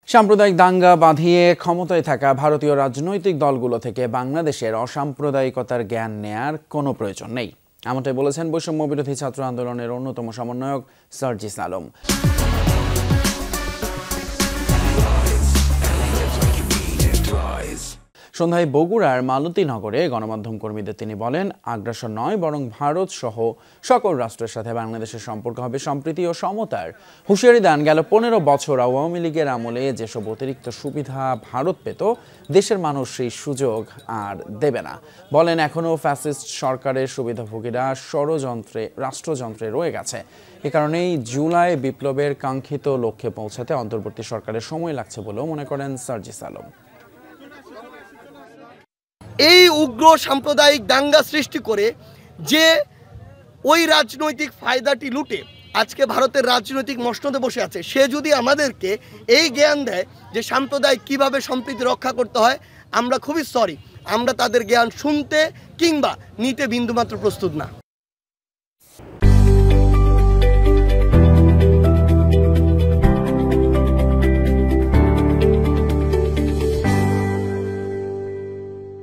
সাম্প্রদায়িক দাঙ্গা বাঁধিয়ে ক্ষমতায় থাকা ভারতীয় রাজনৈতিক দলগুলো থেকে বাংলাদেশের অসাম্প্রদায়িকতার জ্ঞান নেয়ার কোনো প্রয়োজন নেই, এমনটাই বলেছেন বৈষম্য বিরোধী ছাত্র আন্দোলনের অন্যতম সমন্বয়ক সার্জিস আলম। সন্ধ্যায় বগুড়ার মালতীনগরে গণমাধ্যম কর্মীদের তিনি বলেন, আগ্রাসন নয় বরং ভারত সহ সকল রাষ্ট্রের সাথে বাংলাদেশের সম্পর্ক হবে সম্প্রীতি ও সমতার। হুঁশিয়ারি দেন, গেল 15 বছর আওয়ামী লীগের আমলে যেসব অতিরিক্ত সুবিধা ভারত পেত, দেশের মানুষ সেই সুযোগ আর দেবে না। বলেন, এখনও ফ্যাসিস্ট সরকারের সুবিধাভোগীরা রাষ্ট্রযন্ত্রে রয়ে গেছে। এ কারণেই জুলাই বিপ্লবের কাঙ্ক্ষিত লক্ষ্যে পৌঁছাতে অন্তর্বর্তী সরকারের সময় লাগছে বলেও মনে করেন সার্জিস আলম। এই উগ্র সাম্প্রদায়িক দাঙ্গা সৃষ্টি করে যে ওই রাজনৈতিক ফায়দাটি লুটে আজকে ভারতের রাজনৈতিক মসনদে বসে আছে, সে যদি আমাদেরকে এই জ্ঞান দেয় যে সাম্প্রদায়িক কিভাবে সম্প্রীতি রক্ষা করতে হয়, আমরা খুবই সরি, আমরা তাদের জ্ঞান শুনতে কিংবা নিতে বিন্দুমাত্র প্রস্তুত না।